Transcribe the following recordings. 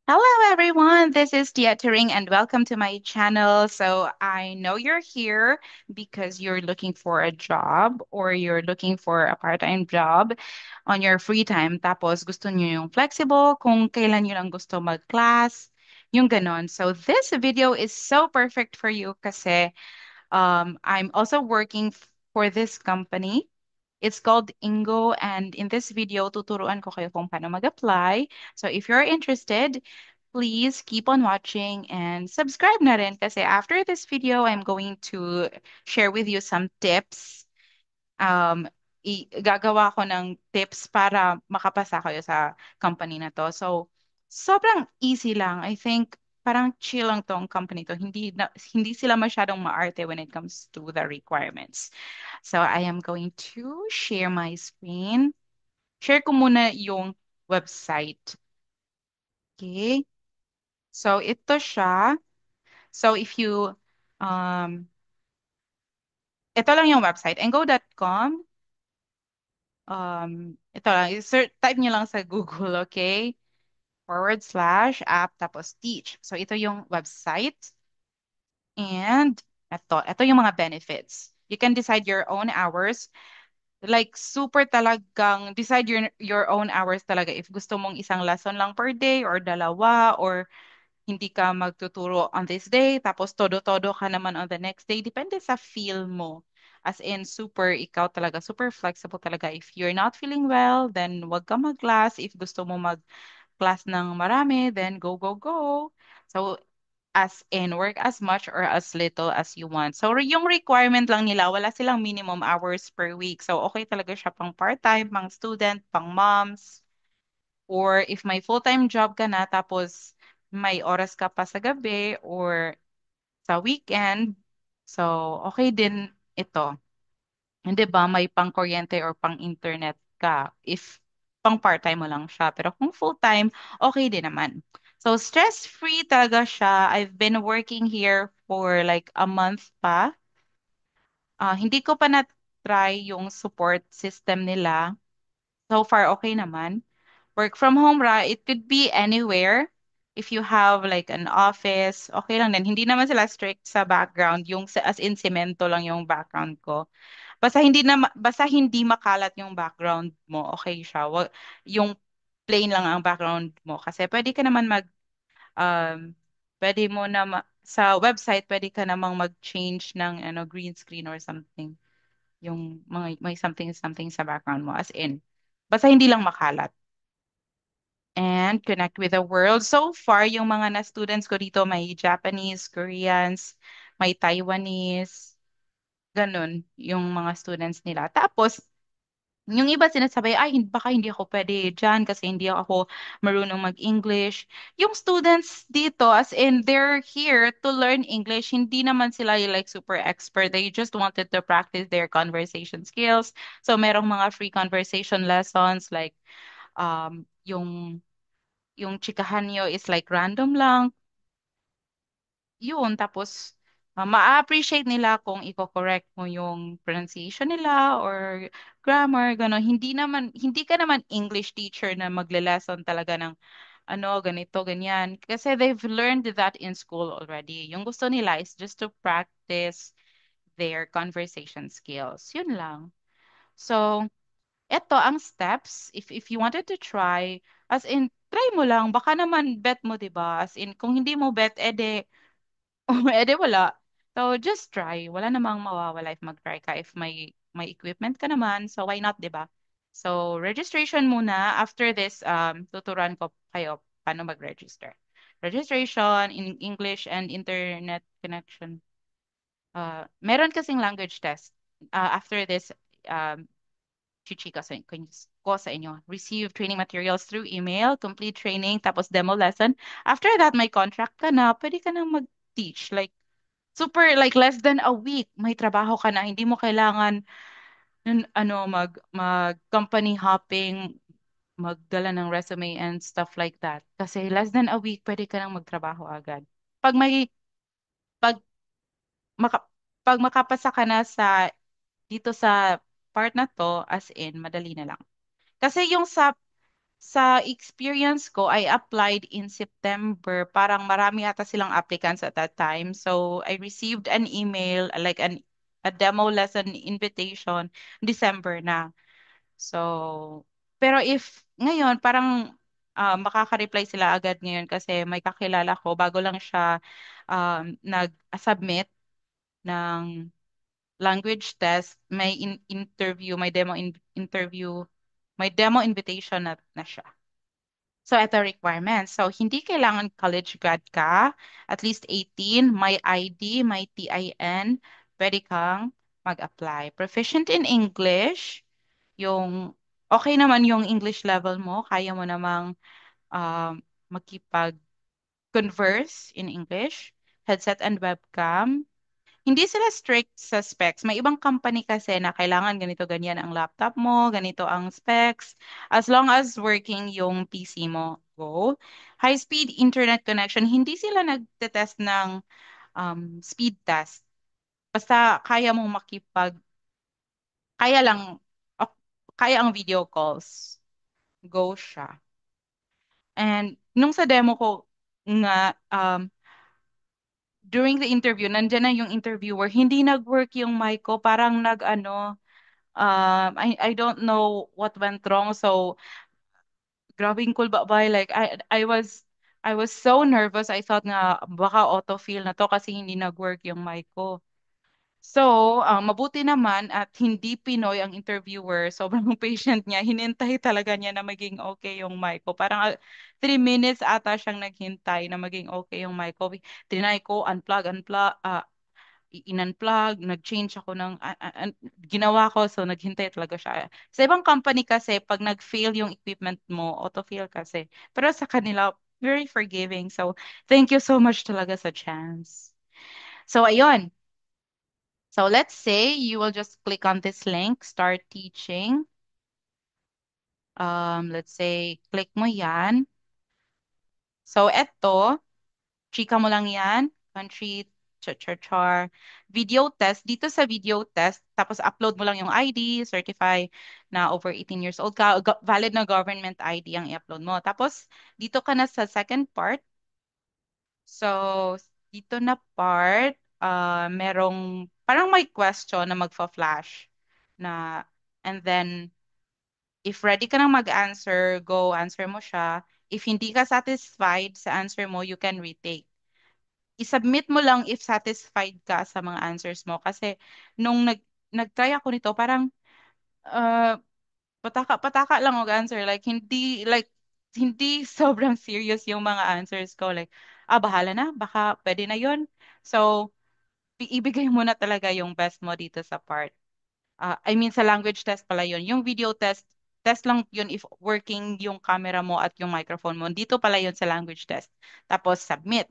Hello, everyone. This is Tia Turing, and welcome to my channel. So, I know you're here because you're looking for a job or you're looking for a part-time job on your free time. Tapos, gusto niyo yung flexible kung kailan niyo lang gusto mag-class, yung ganon. So, this video is so perfect for you kasi I'm also working for this company. It's called Ingo, and in this video, tuturuan ko kayo kung paano mag-apply. So if you're interested, please keep on watching and subscribe na rin kasi after this video, I'm going to share with you some tips. Um, Gagawa ko ng tips para makapasa kayo sa company na to. So sobrang easy lang. I think parang chill lang tong company to. Hindi sila masyadong maarte when it comes to the requirements. So I am going to share my screen. Share ko muna yung website. Okay? So ito siya. So if you ito lang yung website, engo.com. Ito lang, type niyo lang sa Google, okay? /app tapos teach. So ito yung website and ito yung mga benefits. You can decide your own hours. Like super talagang decide your own hours talaga if gusto mong isang lesson lang per day or dalawa or hindi ka magtuturo on this day tapos todo-todo ka naman on the next day depende sa feel mo, as in super ikaw talaga super flexible talaga. If you're not feeling well then wag ka mag-class. If gusto mo mag-class ng marami then go. So as in work as much or as little as you want. So yung requirement lang nila, wala silang minimum hours per week. So okay talaga siya pang part-time, pang student, pang moms, or if may full-time job ka na tapos may oras ka pa sa gabi or sa weekend. So okay din ito. Hindi ba may pang-kuryente or pang-internet ka if pang part-time mo lang siya. Pero kung full-time, okay din naman. So stress-free talaga siya. I've been working here for like a month pa. Hindi ko pa na-try yung support system nila. So far, okay naman. Work from home it could be anywhere. If you have like an office, okay lang din. Hindi naman sila strict sa background. As in semento lang yung background ko. Basta hindi makalat yung background mo, okay siya. Yung plain lang ang background mo kasi um pwede mo na sa website pwede ka namang mag-change ng green screen or something. Yung mga may something sa background mo as in basta hindi lang makalat and connect with the world. So far, yung mga na students ko dito may Japanese, Koreans, may Taiwanese, ganun yung mga students nila. Tapos yung iba sinasabi, ay, baka hindi ako pwede dyan kasi hindi ako marunong mag-English. Yung students dito, as in, they're here to learn English. Hindi naman sila yung, like super expert. They just wanted to practice their conversation skills. So, merong mga free conversation lessons like yung chikahan nyo is like random lang. Yun, tapos ma-appreciate nila kung i-correct mo yung pronunciation nila or grammar, gano'n. Hindi ka naman English teacher na magle-lesson talaga ng ganito, ganyan. Kasi they've learned that in school already. Yung gusto nila is just to practice their conversation skills. Yun lang. So, eto ang steps. If you wanted to try, as in, try mo lang. Baka naman bet mo, 'di ba? As in, kung hindi mo bet, ede edi wala. So, just try. Wala namang mawawala if mag-try ka. If may equipment ka naman, so why not, di ba? So, registration muna. After this, tuturuan ko kayo paano mag-register. Registration in English and internet connection. Meron kasing language test. After this, um, chichika ko sa inyo. Receive training materials through email, complete training, tapos demo lesson. After that, may contract ka na, pwede ka nang mag-teach. Like, super like less than a week may trabaho ka na, hindi mo kailangan mag company hopping, magdala ng resume and stuff like that kasi less than a week pwede ka nang magtrabaho agad pag may pag maka, pag makapasa ka na dito sa part na to, as in madali na lang kasi yung sa Sa experience ko, I applied in September. Parang marami ata silang applicants at that time. So I received an email, like a demo lesson invitation, December na. So, pero if ngayon, parang makaka-reply sila agad ngayon kasi may kakilala ko, bago lang siya nag-submit ng language test, may interview, interview, may demo invitation na siya. So, ito requirements. So, hindi kailangan college grad ka, at least 18, may ID, may TIN, pwede kang mag-apply. Proficient in English, yung okay naman yung English level mo, kaya mo namang makipag-converse in English, headset and webcam. Hindi sila strict sa specs. May ibang company kasi na kailangan ganito, ganyan ang laptop mo, ganito ang specs. As long as working yung PC mo, go. High-speed internet connection, hindi sila nagtetest ng speed test. Basta kaya mong kaya lang, ok- kaya ang video calls. Go siya. And nung sa demo ko nga, during the interview, nandyan na yung interviewer, hindi nag-work yung mic ko, parang I don't know what went wrong. So, grabing cool ba ba? Like, I was so nervous. I thought nga, baka autofill na to kasi hindi nag-work yung mic ko. So, mabuti naman at hindi Pinoy ang interviewer. Sobrang patient niya. Hinintay talaga niya na maging okay yung mic ko. Parang 3 minutes ata siyang naghintay na maging okay yung mic ko. Trinay ko, unplug, in-unplug, nag-change ako ginawa ko, so naghintay talaga siya. Sa ibang company kasi, pag nag-fail yung equipment mo, auto-fail kasi. Pero sa kanila, very forgiving. So, thank you so much talaga sa chance. So, ayun. So, let's say you will just click on this link, start teaching. Let's say, click mo yan. So, eto, chika mo lang yan, country, char. Video test, dito sa video test, tapos upload mo lang yung ID, certify na over 18 years old ka, valid na government ID ang i-upload mo. Tapos, dito ka na sa second part. So, dito na part, merong, parang may question na magfa-flash na, and then, if ready ka nang mag-answer, go, answer mo siya. If hindi ka satisfied sa answer mo, you can retake. I-submit mo lang if satisfied ka sa mga answers mo. Kasi nung nag-try ako nito, parang uh, pataka-pataka lang mag-answer. Hindi sobrang serious yung mga answers ko. Like, bahala na, baka pwede na yun. So, ibigay mo na talaga yung best mo dito sa part. I mean, sa language test pala yun. Yung video test, test lang yun if working yung camera mo at yung microphone mo. Dito pala yun sa language test. Tapos, submit.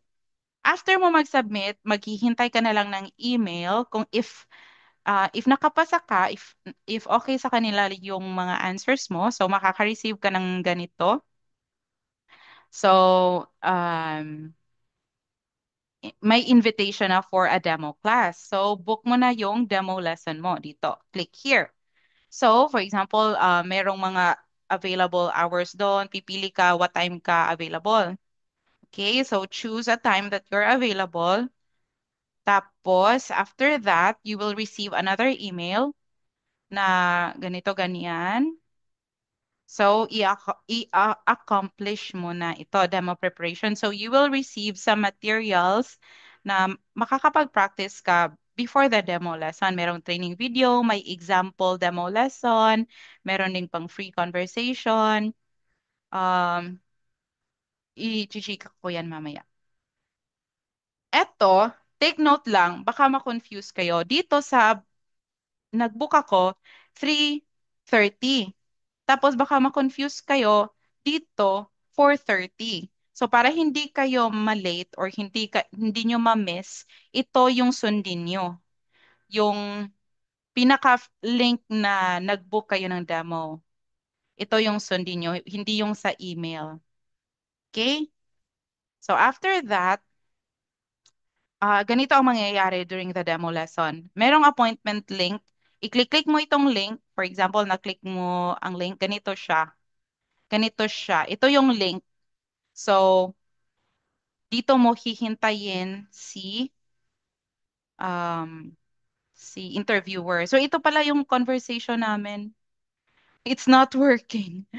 After mo mag-submit, maghihintay ka na lang ng email kung if nakapasa ka, if okay sa kanila yung mga answers mo, so makaka-receive ka ng ganito. So, may invitation na for a demo class. So, book mo na yung demo lesson mo dito. Click here. So, for example, merong mga available hours doon. Pipili ka what time ka available. Okay, so choose a time that you're available. Tapos, after that, you will receive another email na ganito, ganyan. So, i-accomplish mo na ito, demo preparation. So, you will receive some materials na makakapag-practice ka before the demo lesson. Merong training video, may example demo lesson, meron ding pang free conversation. Um, i-chika ko yan mamaya. Eto, take note lang, baka ma-confuse kayo. Dito sa nag-book ako 3:30. Tapos baka ma-confuse kayo dito 4:30. So para hindi kayo ma-late or hindi nyo ma-miss, ito yung sundin nyo. Yung pinaka-link na nag-book kayo ng demo. Ito yung sundin nyo, hindi yung sa email. Okay? So after that, ganito ang mangyayari during the demo lesson. Merong appointment link. I-click-click mo itong link. For example, na-click mo ang link, ganito siya. ganito siya. Ito yung link. So, dito mo hihintayin um, si interviewer. So, ito pala yung conversation namin. It's not working.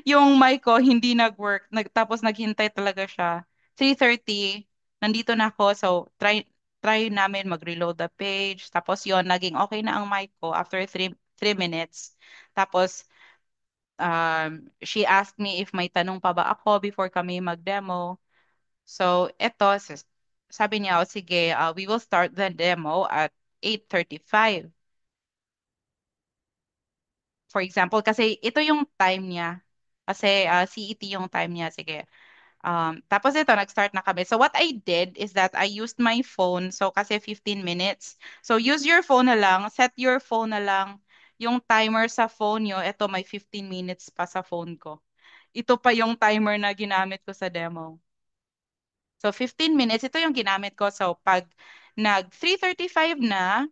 Yung mic ko hindi nag-work. Tapos naghintay talaga siya. 3:30, nandito na ako. So, try namin mag-reload the page. Tapos yon naging okay na ang mic ko after 3 minutes. Tapos, she asked me if may tanong pa ba ako before kami mag-demo. So, eto, sabi niya, "O, sige, we will start the demo at 8:35." For example, kasi ito yung time niya. Kasi CET yung time niya. Sige. Tapos ito, nag-start na kami. So what I did is that I used my phone. So kasi 15 minutes. So use your phone na lang. Set your phone na lang. Yung timer sa phone nyo, ito may 15 minutes pa sa phone ko. Ito pa yung timer na ginamit ko sa demo. So 15 minutes, ito yung ginamit ko. So pag nag 3:35 na,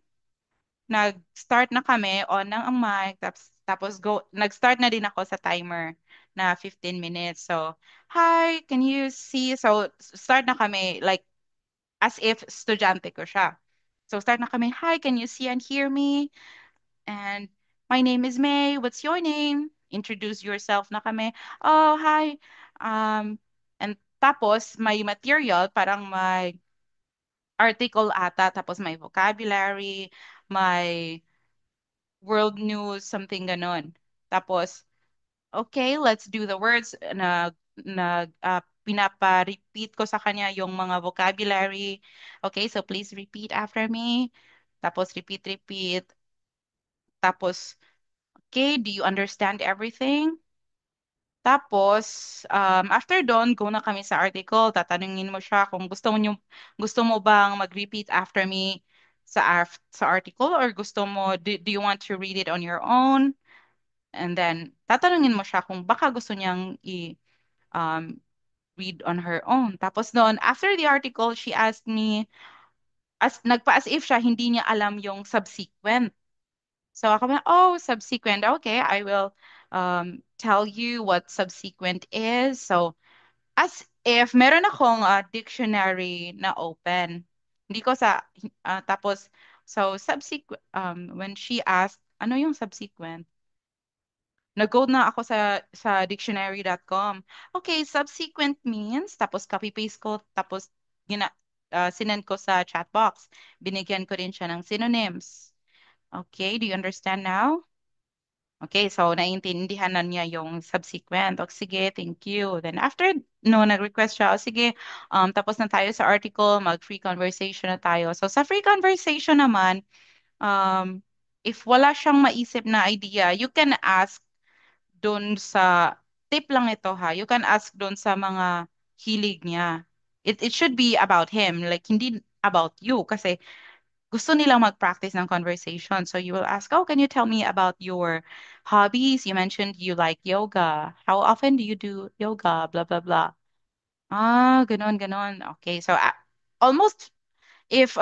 nag-start na kami, on na ang mic, tapos nag-start na din ako sa timer na 15 minutes. So, hi, can you see? So, start na kami, like, as if estudyante ko siya. So, start na kami, hi, can you see and hear me? And my name is May. What's your name? Introduce yourself na kami. Oh, hi. And tapos, may material, parang may article ata, tapos may vocabulary, may world news, something ganon. Tapos, okay, let's do the words. Pinapa-repeat ko sa kanya yung mga vocabulary. Okay, so please repeat after me. Tapos, repeat, repeat. Tapos, okay, do you understand everything? Tapos, after doon, go na kami sa article. Tatanungin mo siya kung gusto mo bang mag-repeat after me sa article or gusto mo, do you want to read it on your own? And then, tatanungin mo siya kung baka gusto niyang um, read on her own. Tapos noon, after the article, she asked me, nagpa-as if siya, hindi niya alam yung subsequent. So ako na, oh, subsequent. Okay, I will tell you what subsequent is. So, as if meron akong dictionary na open. Hindi ko tapos, so subsequent, when she asked, ano yung subsequent? Nag-go na ako sa dictionary.com. Okay, subsequent means, tapos copy-paste ko, tapos sinend ko sa chat box. Binigyan ko rin siya ng synonyms. Okay, do you understand now? Okay, so naiintindihan na niya yung subsequent. O sige, thank you. Then after, no, nag-request siya, o sige, tapos na tayo sa article, mag-free conversation na tayo. So sa free conversation naman, if wala siyang maisip na idea, you can ask doon sa tip lang ito ha. You can ask doon sa mga hilig niya. It should be about him, like hindi about you kasi gusto nilang mag-practice ng conversation. So you will ask, "Oh, can you tell me about your hobbies? You mentioned you like yoga. How often do you do yoga? Blah blah blah." Ah, ganun ganun. Okay. So almost if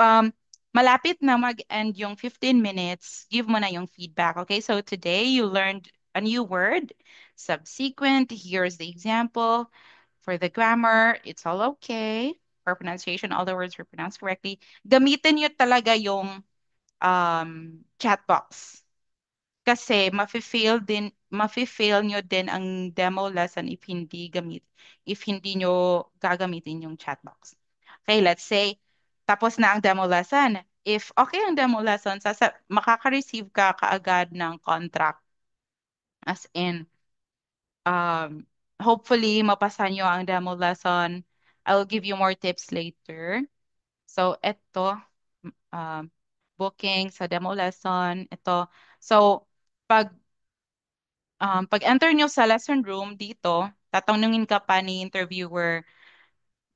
malapit na mag-end yung 15 minutes, give mo na yung feedback. Okay, so today you learned a new word, subsequent. Here's the example. For the grammar, it's all okay. For pronunciation, all the words were pronounced correctly. Gamitin nyo talaga yung chat box. Kasi mafe-fail nyo din ang demo lesson if hindi nyo gagamitin yung chat box. Okay, let's say, tapos na ang demo lesson. If okay ang demo lesson, makaka-receive ka kaagad ng contract. As in, um, hopefully, mapasa nyo ang demo lesson. I'll give you more tips later. So, ito, um, booking sa demo lesson. Ito. So, pag pag-enter nyo sa lesson room dito, tatanungin ka pa ni interviewer,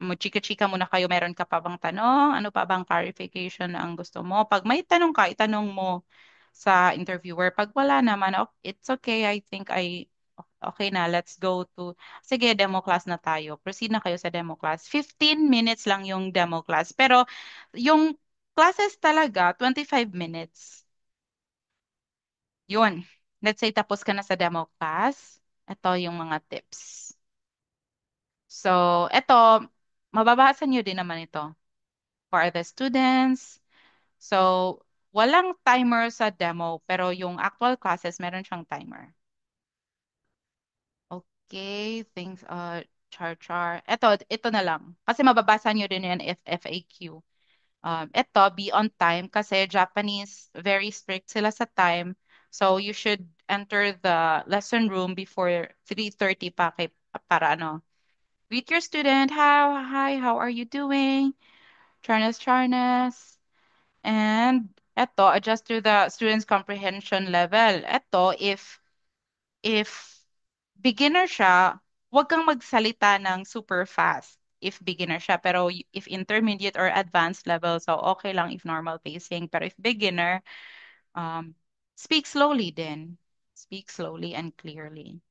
chika-chika muna kayo, meron ka pa bang tanong? Ano pa bang clarification ang gusto mo? Pag may tanong ka, itanong mo sa interviewer. Pag wala naman, it's okay. I think okay na. Let's go to, sige, demo class na tayo. Proceed na kayo sa demo class. 15 minutes lang yung demo class. Pero yung classes talaga, 25 minutes. Yun. Let's say tapos ka na sa demo class. Ito yung mga tips. So, ito, mababasa nyo din naman ito for the students. So, walang timer sa demo, pero yung actual classes, meron siyang timer. Okay, thanks, char. Ito na lang. Kasi mababasa nyo din yan if FAQ. Ito, be on time kasi Japanese, very strict sila sa time. So, you should enter the lesson room before 3:30 para ano. Greet your student. Hi, how are you doing? Charnes. And eto, adjust to the student's comprehension level. Eto, if beginner siya, huwag kang magsalita ng super fast if beginner siya. Pero if intermediate or advanced level, so okay lang if normal pacing. Pero if beginner, um, speak slowly din. Speak slowly and clearly.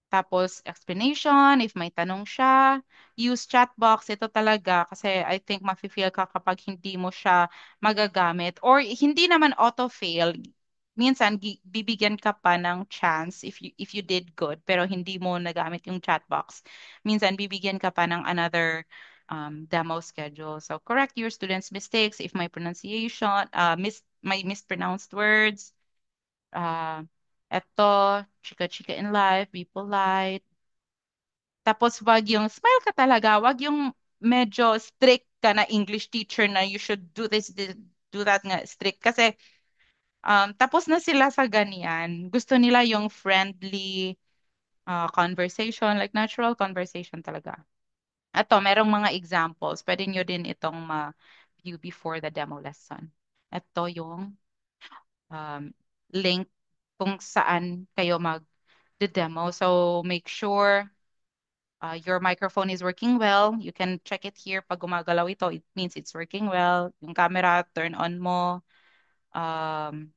Tapos, explanation, if may tanong siya, use chat box. Ito talaga kasi I think mafe-feel ka kapag hindi mo siya magagamit. Or hindi naman auto-fail. Minsan, bibigyan ka pa ng chance if you did good, pero hindi mo nagamit yung chat box. Minsan, bibigyan ka pa ng another demo schedule. So, correct your students' mistakes if my pronunciation, my mispronounced words, uh, eto, chika-chika in life, be polite. Tapos wag yung smile ka talaga, wag yung medyo strict ka na English teacher na you should do this, do that nga strict. Kasi tapos na sila sa ganyan. Gusto nila yung friendly conversation, like natural conversation talaga. Ito, merong mga examples. Pwede nyo din itong ma-view before the demo lesson. Ito yung um, link kung saan kayo mag-demo. So make sure your microphone is working well. You can check it here. Pag gumagalaw ito, it means it's working well. Yung camera, turn on mo. Um,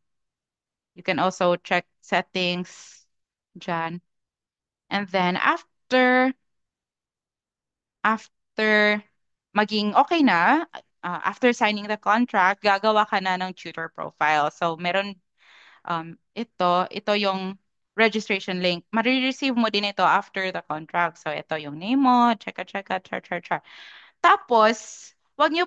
you can also check settings dyan. And then after maging okay na, after signing the contract, gagawa ka na ng tutor profile. So meron ito yung registration link. Marireceive mo din ito after the contract. So ito yung name mo, char. Tapos, wag niyo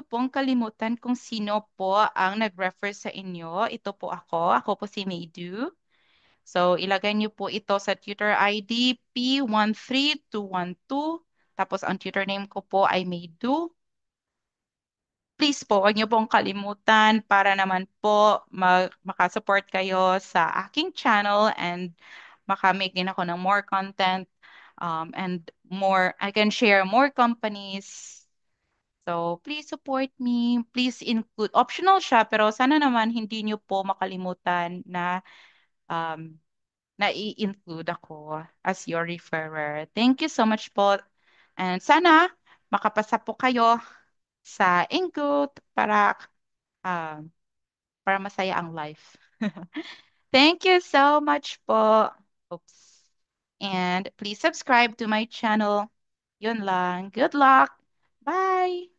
pong kalimutan kung sino po ang nag-refer sa inyo. Ito po ako po si Maydu. So, ilagay niyo po ito sa tutor ID P13212. Tapos, ang tutor name ko po ay Maydu. Please po, wag niyo pong kalimutan para naman po makasupport kayo sa aking channel and makamake din ako ng more content and more, I can share more companies. So, please support me. Please include, optional siya, pero sana naman hindi niyo po makalimutan um, na i-include ako as your referrer. Thank you so much po. And sana makapasa po kayo sa Ingut um, para masaya ang life. Thank you so much po. Oops. And please subscribe to my channel. Yun lang. Good luck. Bye.